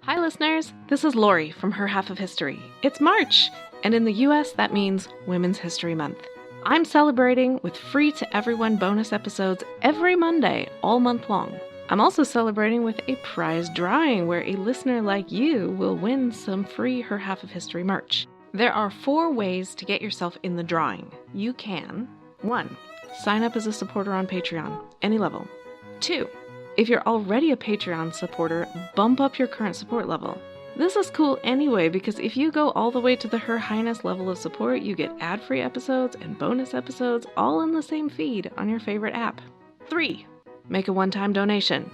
Hi listeners, this is Lori from Her Half of History. It's March, and in the US that means Women's History Month. I'm celebrating with free to everyone bonus episodes every Monday, all month long. I'm also celebrating with a prize drawing where a listener like you will win some free Her Half of History merch. There are 4 ways to get yourself in the drawing. You can 1. Sign up as a supporter on Patreon, any level. 2. If you're already a Patreon supporter, bump up your current support level. This is cool anyway because if you go all the way to the Her Highness level of support, you get ad-free episodes and bonus episodes all in the same feed on your favorite app. 3. Make a one-time donation.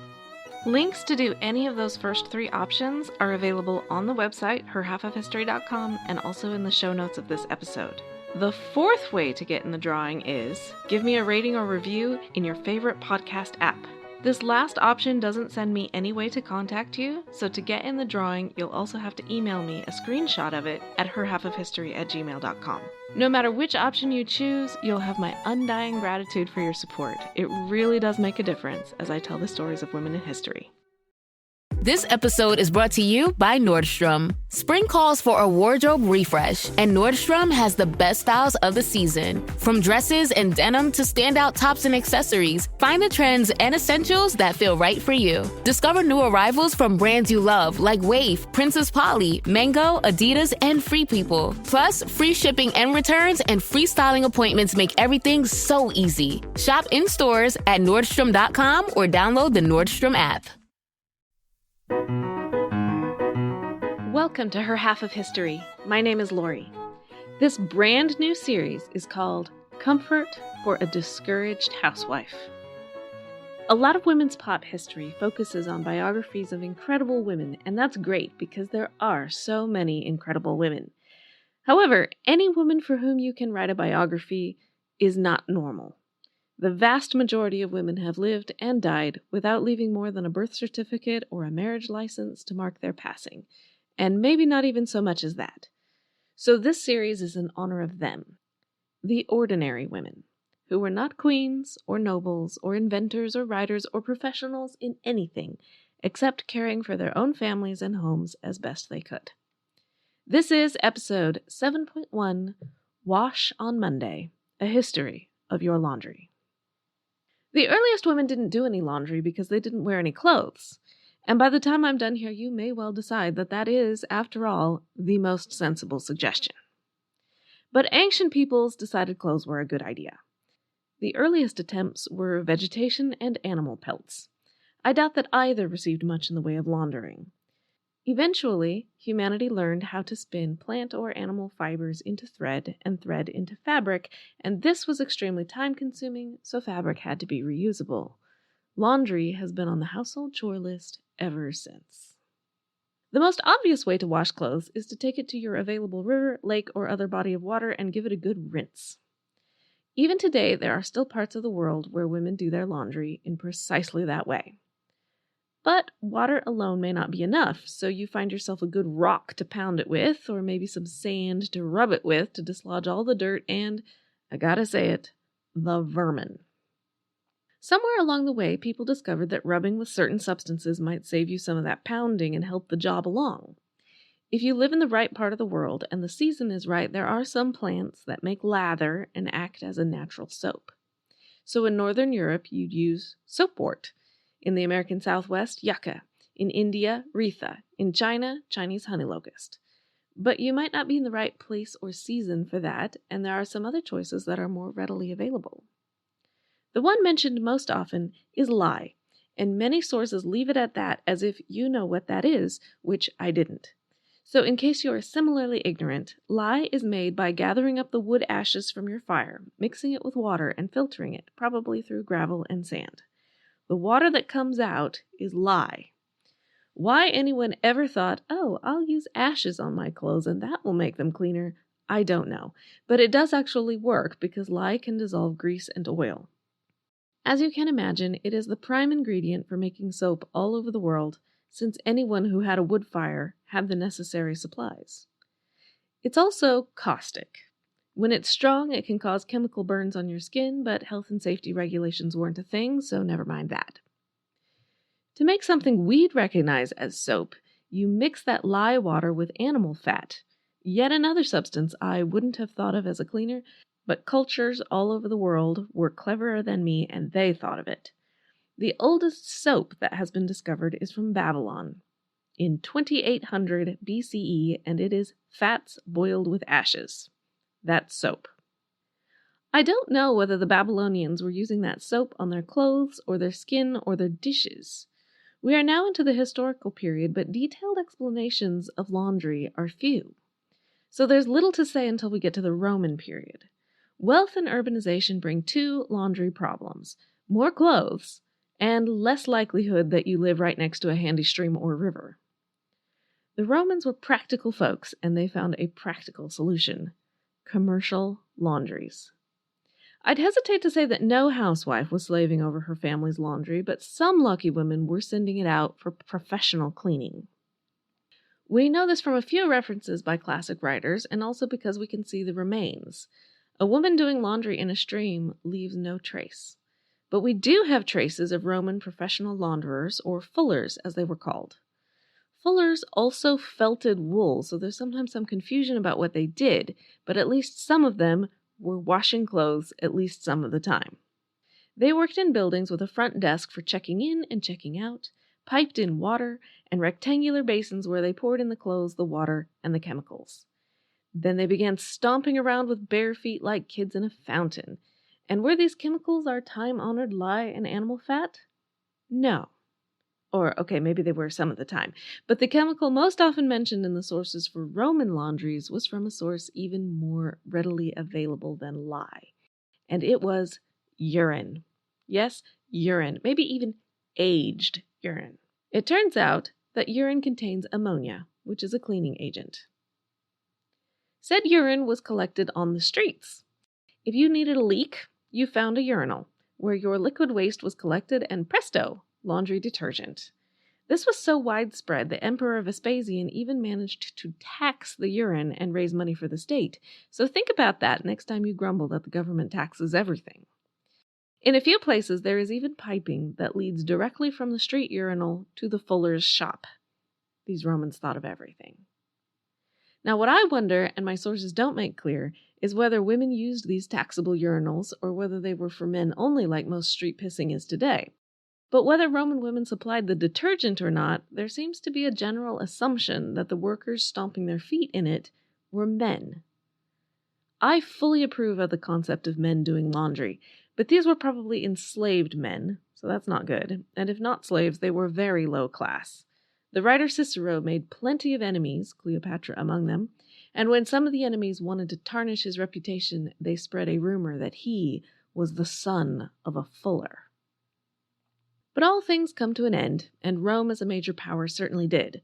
Links to do any of those first 3 options are available on the website, herhalfofhistory.com, and also in the show notes of this episode. The 4th way to get in the drawing is give me a rating or review in your favorite podcast app. This last option doesn't send me any way to contact you, so to get in the drawing, you'll also have to email me a screenshot of it at herhalfofhistory@gmail.com. No matter which option you choose, you'll have my undying gratitude for your support. It really does make a difference as I tell the stories of women in history. This episode is brought to you by Nordstrom. Spring calls for a wardrobe refresh, and Nordstrom has the best styles of the season. From dresses and denim to standout tops and accessories, find the trends and essentials that feel right for you. Discover new arrivals from brands you love like Wave, Princess Polly, Mango, Adidas, and Free People. Plus, free shipping and returns and free styling appointments make everything so easy. Shop in stores at Nordstrom.com or download the Nordstrom app. Welcome to Her Half of History. My name is Lori. This brand new series is called Comfort for a Discouraged Housewife. A lot of women's pop history focuses on biographies of incredible women, and that's great because there are so many incredible women. However, any woman for whom you can write a biography is not normal. The vast majority of women have lived and died without leaving more than a birth certificate or a marriage license to mark their passing, and maybe not even so much as that. So this series is in honor of them, the ordinary women, who were not queens or nobles or inventors or writers or professionals in anything except caring for their own families and homes as best they could. This is episode 7.1, Wash on Monday, a history of your laundry. The earliest women didn't do any laundry because they didn't wear any clothes. And by the time I'm done here, you may well decide that that is, after all, the most sensible suggestion. But ancient peoples decided clothes were a good idea. The earliest attempts were vegetation and animal pelts. I doubt that either received much in the way of laundering. Eventually, humanity learned how to spin plant or animal fibers into thread and thread into fabric, and this was extremely time-consuming, so fabric had to be reusable. Laundry has been on the household chore list ever since. The most obvious way to wash clothes is to take it to your available river, lake, or other body of water and give it a good rinse. Even today, there are still parts of the world where women do their laundry in precisely that way. But water alone may not be enough, so you find yourself a good rock to pound it with, or maybe some sand to rub it with to dislodge all the dirt and, I gotta say it, the vermin. Somewhere along the way, people discovered that rubbing with certain substances might save you some of that pounding and help the job along. If you live in the right part of the world and the season is right, there are some plants that make lather and act as a natural soap. So in Northern Europe, you'd use soapwort. In the American Southwest, yucca. In India, retha. In China, Chinese honey locust. But you might not be in the right place or season for that, and there are some other choices that are more readily available. The one mentioned most often is lye, and many sources leave it at that as if you know what that is, which I didn't. So in case you are similarly ignorant, lye is made by gathering up the wood ashes from your fire, mixing it with water, and filtering it, probably through gravel and sand. The water that comes out is lye. Why anyone ever thought, oh, I'll use ashes on my clothes and that will make them cleaner, I don't know. But it does actually work because lye can dissolve grease and oil. As you can imagine, it is the prime ingredient for making soap all over the world, since anyone who had a wood fire had the necessary supplies. It's also caustic. When it's strong, it can cause chemical burns on your skin, but health and safety regulations weren't a thing, so never mind that. To make something we'd recognize as soap, You mix that lye water with animal fat, yet another substance I wouldn't have thought of as a cleaner, but cultures all over the world were cleverer than me and they thought of it. The oldest soap that has been discovered is from Babylon in 2800 BCE, and it is fats boiled with ashes. That's soap. I don't know whether the Babylonians were using that soap on their clothes or their skin or their dishes. We are now into the historical period, but detailed explanations of laundry are few. So there's little to say until we get to the Roman period. Wealth and urbanization bring two laundry problems: more clothes and less likelihood that you live right next to a handy stream or river. The Romans were practical folks, and they found a practical solution: commercial laundries. I'd hesitate to say that no housewife was slaving over her family's laundry, but some lucky women were sending it out for professional cleaning. We know this from a few references by classic writers, and also because we can see the remains. A woman doing laundry in a stream leaves no trace. But we do have traces of Roman professional launderers, or fullers as they were called. Fullers also felted wool, so there's sometimes some confusion about what they did, but at least some of them were washing clothes at least some of the time. They worked in buildings with a front desk for checking in and checking out, piped in water, and rectangular basins where they poured in the clothes, the water, and the chemicals. Then they began stomping around with bare feet like kids in a fountain. And were these chemicals our time-honored lye and animal fat? No. Or, okay, maybe they were some of the time. But the chemical most often mentioned in the sources for Roman laundries was from a source even more readily available than lye. And it was urine. Yes, urine. Maybe even aged urine. It turns out that urine contains ammonia, which is a cleaning agent. Said urine was collected on the streets. If you needed a leak, you found a urinal where your liquid waste was collected, and presto, laundry detergent. This was so widespread that Emperor Vespasian even managed to tax the urine and raise money for the state. So think about that next time you grumble that the government taxes everything. In a few places, there is even piping that leads directly from the street urinal to the fuller's shop. These Romans thought of everything. Now, what I wonder, and my sources don't make clear, is whether women used these taxable urinals or whether they were for men only like most street pissing is today. But whether Roman women supplied the detergent or not, there seems to be a general assumption that the workers stomping their feet in it were men. I fully approve of the concept of men doing laundry, but these were probably enslaved men, so that's not good, and if not slaves, they were very low class. The writer Cicero made plenty of enemies, Cleopatra among them, and when some of the enemies wanted to tarnish his reputation, they spread a rumor that he was the son of a fuller. But all things come to an end, and Rome as a major power certainly did.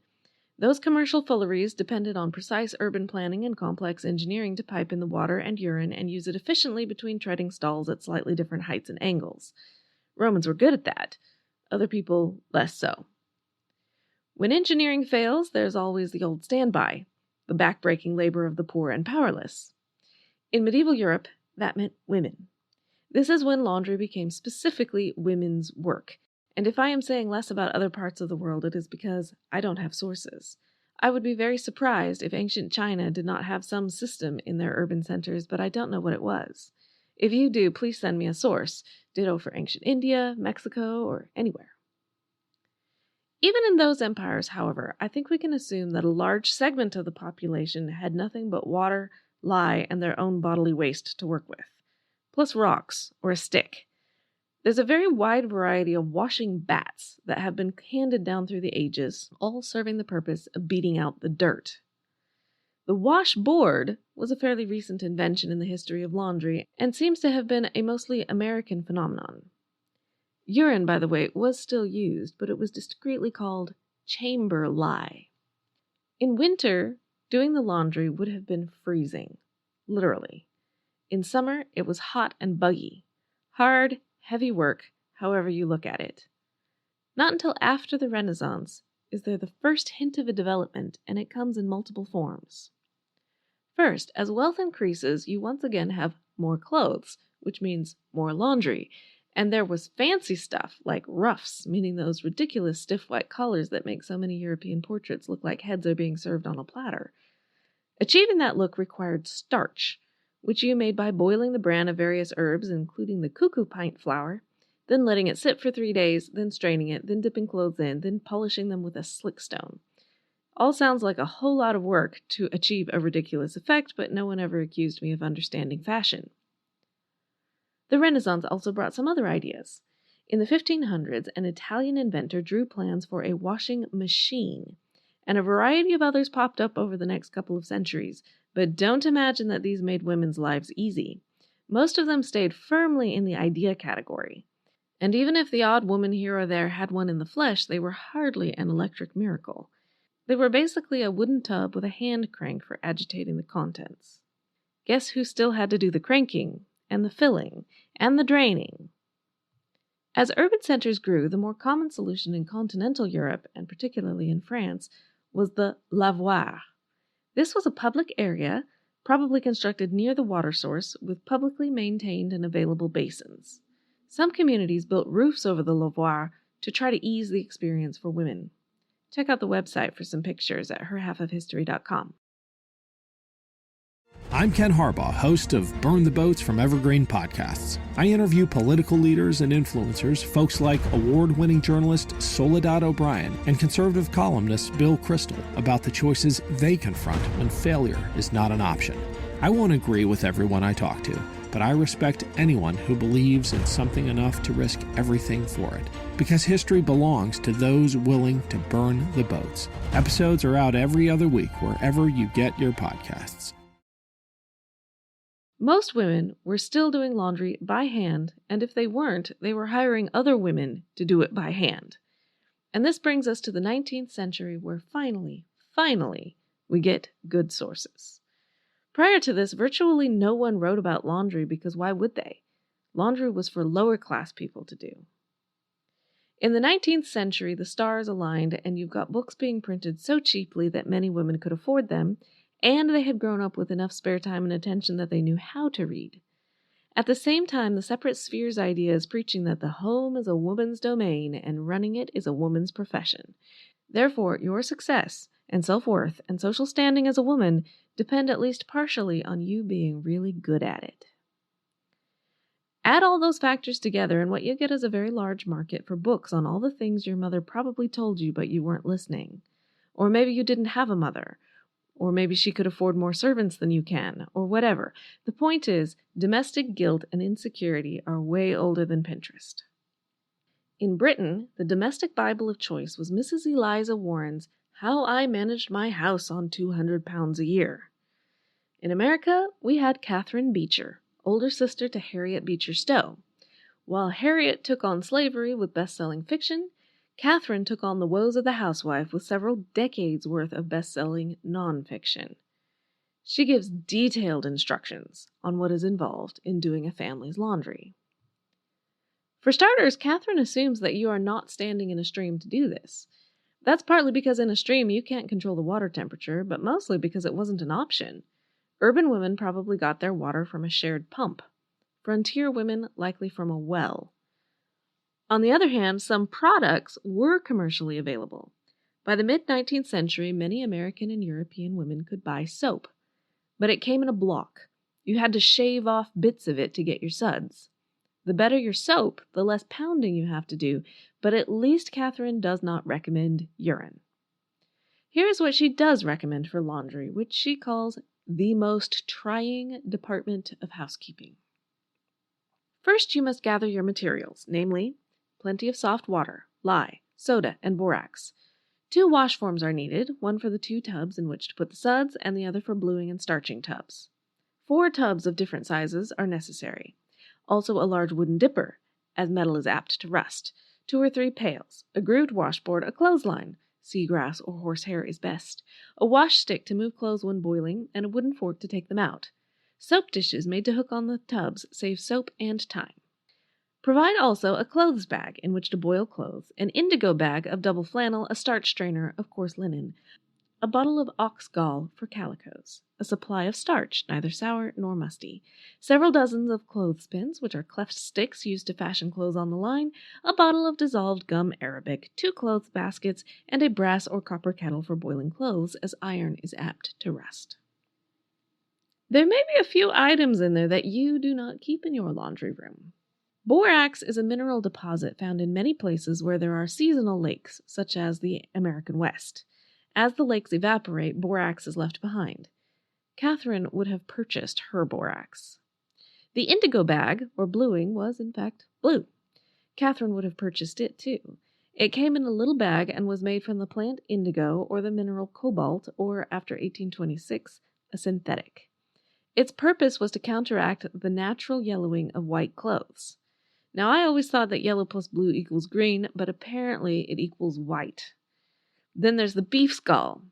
Those commercial fulleries depended on precise urban planning and complex engineering to pipe in the water and urine and use it efficiently between treading stalls at slightly different heights and angles. Romans were good at that, other people less so. When engineering fails, there's always the old standby, the backbreaking labor of the poor and powerless. In medieval Europe, that meant women. This is when laundry became specifically women's work, and if I am saying less about other parts of the world, it is because I don't have sources. I would be very surprised if ancient China did not have some system in their urban centers, but I don't know what it was. If you do, please send me a source. Ditto for ancient India, Mexico, or anywhere. Even in those empires, however, I think we can assume that a large segment of the population had nothing but water, lye, and their own bodily waste to work with, plus rocks or a stick. There's a very wide variety of washing bats that have been handed down through the ages, all serving the purpose of beating out the dirt. The washboard was a fairly recent invention in the history of laundry and seems to have been a mostly American phenomenon. Urine, by the way, was still used, but it was discreetly called chamber lye. In winter, doing the laundry would have been freezing, literally. In summer, it was hot and buggy. Hard, heavy work, however you look at it. Not until after the Renaissance is there the first hint of a development, and it comes in multiple forms. First, as wealth increases, you once again have more clothes, which means more laundry, And there was fancy stuff like ruffs, meaning those ridiculous stiff white collars that make so many European portraits look like heads are being served on a platter. Achieving that look required starch, which you made by boiling the bran of various herbs, including the cuckoo pint flour, then letting it sit for 3 days, then straining it, then dipping clothes in, then polishing them with a slick stone. All sounds like a whole lot of work to achieve a ridiculous effect, but no one ever accused me of understanding fashion. The Renaissance also brought some other ideas. In the 1500s, an Italian inventor drew plans for a washing machine, and a variety of others popped up over the next couple of centuries, but don't imagine that these made women's lives easy. Most of them stayed firmly in the idea category. And even if the odd woman here or there had one in the flesh, they were hardly an electric miracle. They were basically a wooden tub with a hand crank for agitating the contents. Guess who still had to do the cranking, and the filling, and the draining? As urban centers grew, the more common solution in continental Europe, and particularly in France, was the lavoir. This was a public area, probably constructed near the water source, with publicly maintained and available basins. Some communities built roofs over the lavoir to try to ease the experience for women. Check out the website for some pictures at herhalfofhistory.com. I'm Ken Harbaugh, host of Burn the Boats from Evergreen Podcasts. I interview political leaders and influencers, folks like award-winning journalist Soledad O'Brien and conservative columnist Bill Kristol, about the choices they confront when failure is not an option. I won't agree with everyone I talk to, but I respect anyone who believes in something enough to risk everything for it. Because history belongs to those willing to burn the boats. Episodes are out every other week wherever you get your podcasts. Most women were still doing laundry by hand, and if they weren't, they were hiring other women to do it by hand. And this brings us to the 19th century, where finally, we get good sources. Prior to this, virtually no one wrote about laundry because why would they? Laundry was for lower class people to do. In the 19th century, the stars aligned, and you've got books being printed so cheaply that many women could afford them, and they had grown up with enough spare time and attention that they knew how to read. At the same time, the separate spheres idea is preaching that the home is a woman's domain and running it is a woman's profession. Therefore, your success and self-worth and social standing as a woman depend at least partially on you being really good at it. Add all those factors together, and what you get is a very large market for books on all the things your mother probably told you but you weren't listening. Or maybe you didn't have a mother. Or maybe she could afford more servants than you can, or whatever. The point is, domestic guilt and insecurity are way older than Pinterest. In Britain, the domestic Bible of choice was Mrs. Eliza Warren's How I Managed My House on £200 a Year. In America, we had Catherine Beecher, older sister to Harriet Beecher Stowe. While Harriet took on slavery with best-selling fiction, Catherine took on the woes of the housewife with several decades' worth of best-selling nonfiction. She gives detailed instructions on what is involved in doing a family's laundry. For starters, Catherine assumes that you are not standing in a stream to do this. That's partly because in a stream you can't control the water temperature, but mostly because it wasn't an option. Urban women probably got their water from a shared pump. Frontier women likely from a well. On the other hand, some products were commercially available. By the mid-19th century, many American and European women could buy soap. But it came in a block. You had to shave off bits of it to get your suds. The better your soap, the less pounding you have to do, but at least Catherine does not recommend urine. Here's what she does recommend for laundry, which she calls the most trying department of housekeeping. First, you must gather your materials, namely, plenty of soft water, lye, soda, and borax. 2 wash forms are needed, one for the 2 tubs in which to put the suds, and the other for bluing and starching tubs. 4 tubs of different sizes are necessary. Also a large wooden dipper, as metal is apt to rust, 2 or 3 pails, a grooved washboard, a clothesline, seagrass or horsehair is best, a wash stick to move clothes when boiling, and a wooden fork to take them out. Soap dishes made to hook on the tubs save soap and time. Provide also a clothes bag in which to boil clothes, an indigo bag of double flannel, a starch strainer of coarse linen, a bottle of ox gall for calicos, a supply of starch, neither sour nor musty, several dozens of clothespins, which are cleft sticks used to fashion clothes on the line, a bottle of dissolved gum arabic, 2 clothes baskets, and a brass or copper kettle for boiling clothes, as iron is apt to rust. There may be a few items in there that you do not keep in your laundry room. Borax is a mineral deposit found in many places where there are seasonal lakes, such as the American West. As the lakes evaporate, borax is left behind. Catherine would have purchased her borax. The indigo bag, or bluing, was in fact blue. Catherine would have purchased it too. It came in a little bag and was made from the plant indigo or the mineral cobalt, or after 1826, a synthetic. Its purpose was to counteract the natural yellowing of white clothes. Now, I always thought that yellow plus blue equals green, but apparently it equals white. Then there's the beef skull.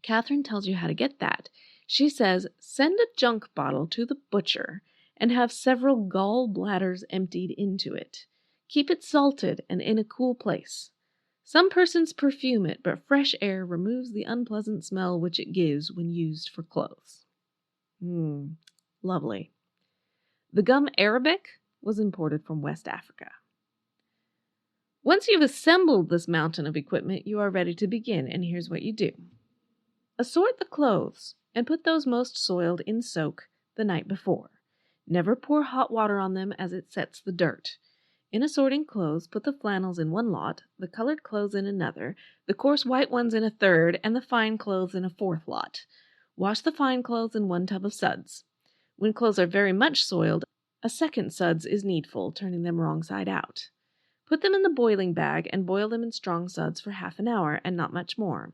Catherine tells you how to get that. She says, send a junk bottle to the butcher and have several gall bladders emptied into it. Keep it salted and in a cool place. Some persons perfume it, but fresh air removes the unpleasant smell which it gives when used for clothes. Lovely. The gum arabic was imported from West Africa. Once you've assembled this mountain of equipment, you are ready to begin, and here's what you do. Assort the clothes and put those most soiled in soak the night before. Never pour hot water on them, as it sets the dirt. In assorting clothes, put the flannels in one lot, the colored clothes in another, the coarse white ones in a third, and the fine clothes in a fourth lot. Wash the fine clothes in 1 tub of suds. When clothes are very much soiled, a second suds is needful, turning them wrong side out. Put them in the boiling bag and boil them in strong suds for half an hour, and not much more.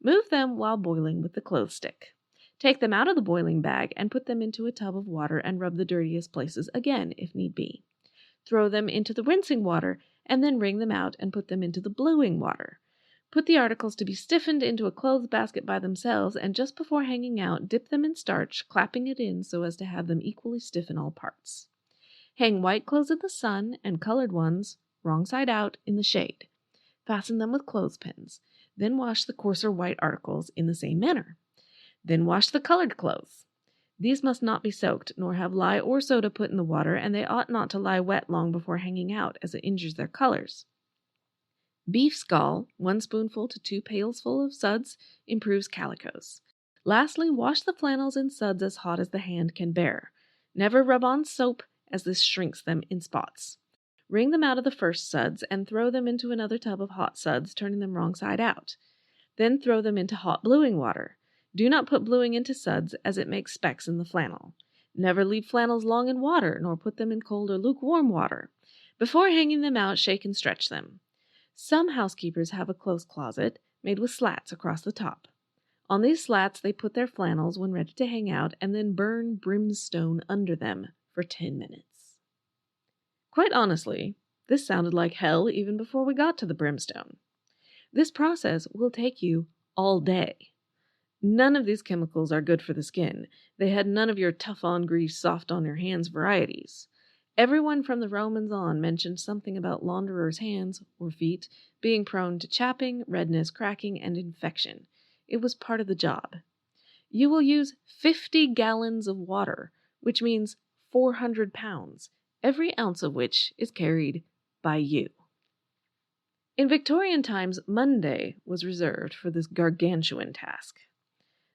Move them while boiling with the clothes stick. Take them out of the boiling bag and put them into a tub of water and rub the dirtiest places again, if need be. Throw them into the rinsing water and then wring them out and put them into the bluing water. Put the articles to be stiffened into a clothes basket by themselves, and just before hanging out, dip them in starch, clapping it in so as to have them equally stiff in all parts. Hang white clothes in the sun and colored ones, wrong side out, in the shade. Fasten them with clothespins. Then wash the coarser white articles in the same manner. Then wash the colored clothes. These must not be soaked, nor have lye or soda put in the water, and they ought not to lie wet long before hanging out, as it injures their colors. Beef skull, 1 spoonful to 2 pailsful of suds, improves calicos. Lastly, wash the flannels in suds as hot as the hand can bear. Never rub on soap, as this shrinks them in spots. Wring them out of the first suds and throw them into another tub of hot suds, turning them wrong side out. Then throw them into hot bluing water. Do not put bluing into suds, as it makes specks in the flannel. Never leave flannels long in water, nor put them in cold or lukewarm water. Before hanging them out, shake and stretch them. Some housekeepers have a clothes closet made with slats across the top. On these slats they put their flannels when ready to hang out, and then burn brimstone under them for 10 minutes. Quite honestly, this sounded like hell even before we got to the brimstone. This process will take you all day. None of these chemicals are good for the skin. They had none of your tough-on grease, soft-on-your-hands varieties. Everyone from the Romans on mentioned something about launderers' hands or feet being prone to chapping, redness, cracking, and infection. It was part of the job. You will use 50 gallons of water, which means 400 pounds, every ounce of which is carried by you. In Victorian times, Monday was reserved for this gargantuan task.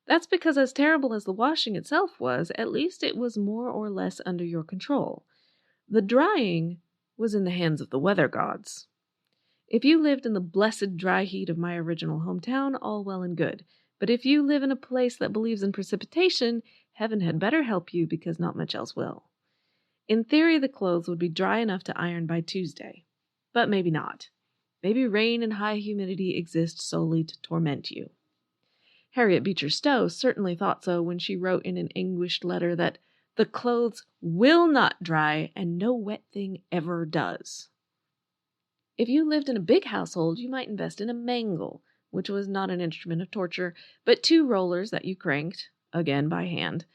That's because, as terrible as the washing itself was, at least it was more or less under your control. The drying was in the hands of the weather gods. If you lived in the blessed dry heat of my original hometown, all well and good. But if you live in a place that believes in precipitation, heaven had better help you, because not much else will. In theory, the clothes would be dry enough to iron by Tuesday. But maybe not. Maybe rain and high humidity exist solely to torment you. Harriet Beecher Stowe certainly thought so when she wrote in an anguished letter that the clothes will not dry and no wet thing ever does. If you lived in a big household, you might invest in a mangle, which was not an instrument of torture, but 2 rollers that you cranked, again by hand.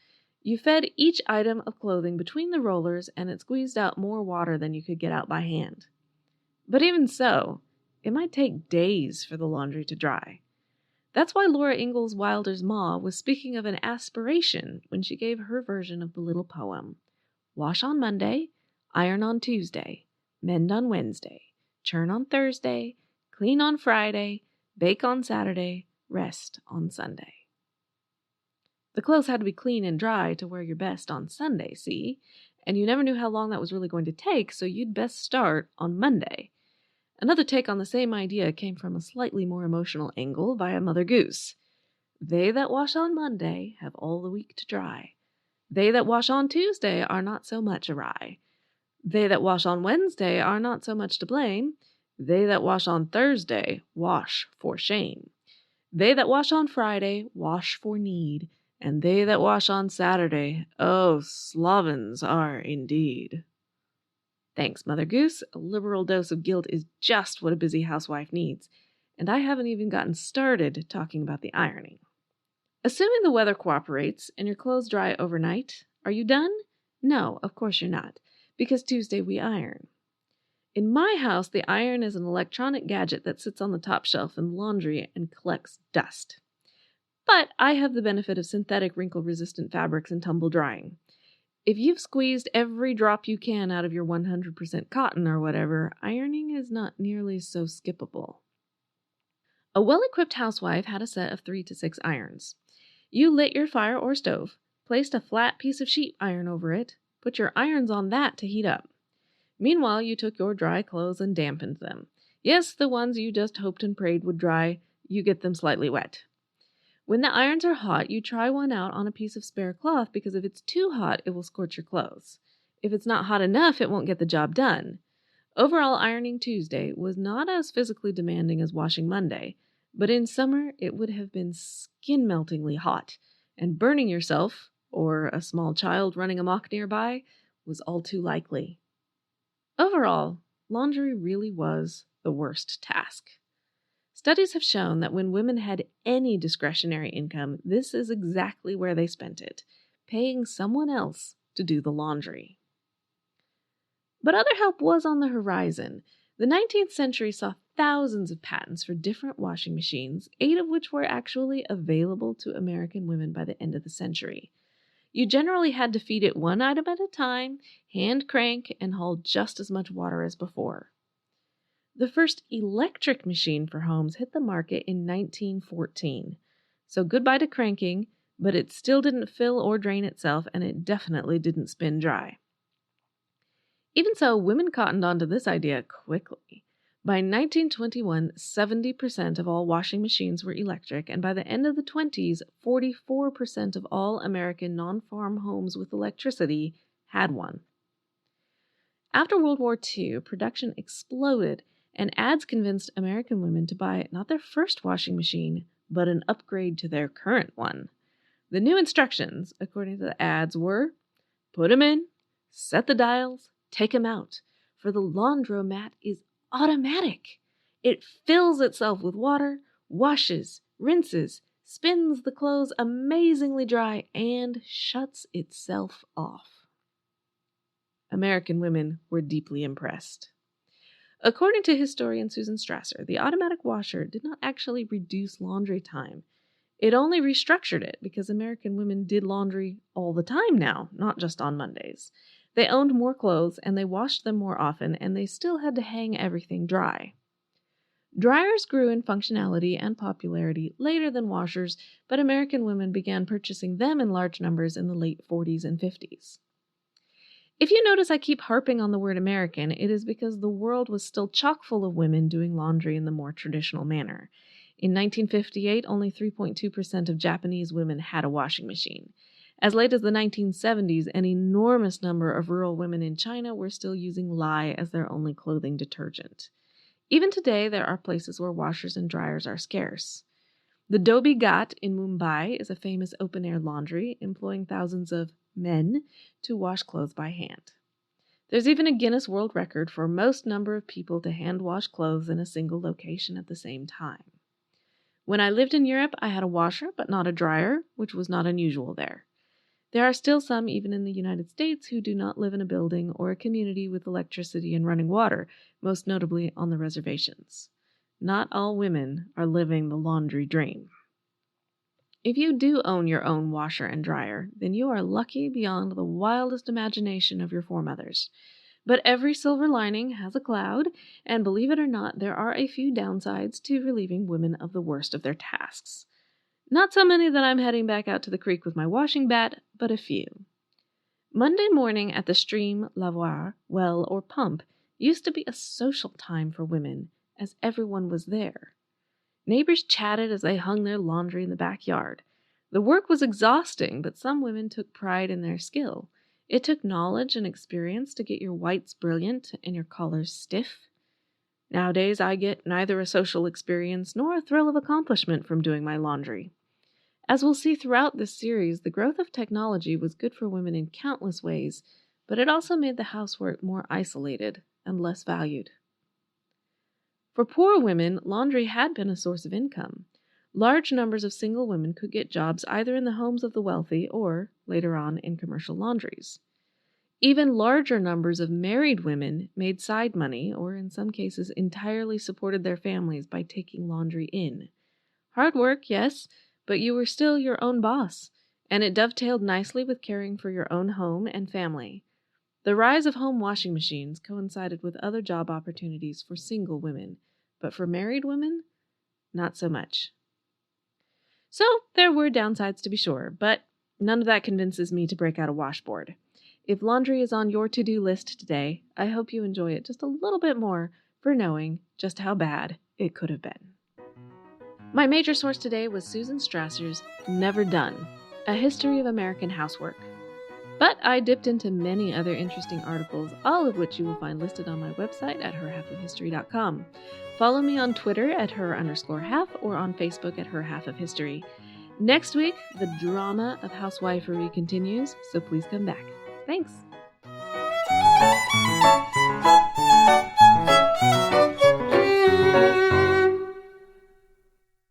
You fed each item of clothing between the rollers, and it squeezed out more water than you could get out by hand. But even so, it might take days for the laundry to dry. That's why Laura Ingalls Wilder's ma was speaking of an aspiration when she gave her version of the little poem. Wash on Monday, iron on Tuesday, mend on Wednesday, churn on Thursday, clean on Friday, bake on Saturday, rest on Sunday. The clothes had to be clean and dry to wear your best on Sunday, see? And you never knew how long that was really going to take, so you'd best start on Monday. Another take on the same idea came from a slightly more emotional angle via Mother Goose. They that wash on Monday have all the week to dry. They that wash on Tuesday are not so much awry. They that wash on Wednesday are not so much to blame. They that wash on Thursday wash for shame. They that wash on Friday wash for need. And they that wash on Saturday, oh, slovens are indeed. Thanks, Mother Goose. A liberal dose of guilt is just what a busy housewife needs. And I haven't even gotten started talking about the ironing. Assuming the weather cooperates and your clothes dry overnight, are you done? No, of course you're not, because Tuesday we iron. In my house, the iron is an electronic gadget that sits on the top shelf in the laundry and collects dust. But I have the benefit of synthetic wrinkle-resistant fabrics and tumble drying. If you've squeezed every drop you can out of your 100% cotton or whatever, ironing is not nearly so skippable. A well-equipped housewife had a set of 3 to 6 irons. You lit your fire or stove, placed a flat piece of sheet iron over it, put your irons on that to heat up. Meanwhile, you took your dry clothes and dampened them. Yes, the ones you just hoped and prayed would dry, you get them slightly wet. When the irons are hot, you try one out on a piece of spare cloth because if it's too hot, it will scorch your clothes. If it's not hot enough, it won't get the job done. Overall, ironing Tuesday was not as physically demanding as washing Monday, but in summer it would have been skin-meltingly hot, and burning yourself, or a small child running amok nearby, was all too likely. Overall, laundry really was the worst task. Studies have shown that when women had any discretionary income, this is exactly where they spent it, paying someone else to do the laundry. But other help was on the horizon. The 19th century saw thousands of patents for different washing machines, 8 of which were actually available to American women by the end of the century. You generally had to feed it one item at a time, hand crank, and haul just as much water as before. The first electric machine for homes hit the market in 1914. So goodbye to cranking, but it still didn't fill or drain itself, and it definitely didn't spin dry. Even so, women cottoned onto this idea quickly. By 1921, 70% of all washing machines were electric, and by the end of the 20s, 44% of all American non-farm homes with electricity had one. After World War II, production exploded, and ads convinced American women to buy not their first washing machine, but an upgrade to their current one. The new instructions, according to the ads, were, put 'em in, set the dials, take 'em out, for the laundromat is automatic. It fills itself with water, washes, rinses, spins the clothes amazingly dry, and shuts itself off. American women were deeply impressed. According to historian Susan Strasser, the automatic washer did not actually reduce laundry time. It only restructured it because American women did laundry all the time now, not just on Mondays. They owned more clothes and they washed them more often, and they still had to hang everything dry. Dryers grew in functionality and popularity later than washers, but American women began purchasing them in large numbers in the late 40s and 50s. If you notice I keep harping on the word American, it is because the world was still chock full of women doing laundry in the more traditional manner. In 1958, only 3.2% of Japanese women had a washing machine. As late as the 1970s, an enormous number of rural women in China were still using lye as their only clothing detergent. Even today, there are places where washers and dryers are scarce. The Dhobi Ghat in Mumbai is a famous open-air laundry, employing thousands of men to wash clothes by hand. There's even a Guinness World Record for most number of people to hand wash clothes in a single location at the same time. When I lived in Europe, I had a washer but not a dryer, which was not unusual there. There are still some, even in the United States, who do not live in a building or a community with electricity and running water, most notably on the reservations. Not all women are living the laundry dream. If you do own your own washer and dryer, then you are lucky beyond the wildest imagination of your foremothers. But every silver lining has a cloud, and believe it or not, there are a few downsides to relieving women of the worst of their tasks. Not so many that I'm heading back out to the creek with my washing bat, but a few. Monday morning at the stream, lavoir, well, or pump used to be a social time for women, as everyone was there. Neighbors chatted as they hung their laundry in the backyard. The work was exhausting, but some women took pride in their skill. It took knowledge and experience to get your whites brilliant and your collars stiff. Nowadays, I get neither a social experience nor a thrill of accomplishment from doing my laundry. As we'll see throughout this series, the growth of technology was good for women in countless ways, but it also made the housework more isolated and less valued. For poor women, laundry had been a source of income. Large numbers of single women could get jobs either in the homes of the wealthy or, later on, in commercial laundries. Even larger numbers of married women made side money, or in some cases entirely supported their families by taking laundry in. Hard work, yes, but you were still your own boss, and it dovetailed nicely with caring for your own home and family. The rise of home washing machines coincided with other job opportunities for single women, but for married women, not so much. So there were downsides to be sure, but none of that convinces me to break out a washboard. If laundry is on your to-do list today, I hope you enjoy it just a little bit more for knowing just how bad it could have been. My major source today was Susan Strasser's Never Done, A History of American Housework. But I dipped into many other interesting articles, all of which you will find listed on my website at herhalfofhistory.com. Follow me on Twitter at her_half or on Facebook at herhalfofhistory. Next week, the drama of housewifery continues, so please come back. Thanks.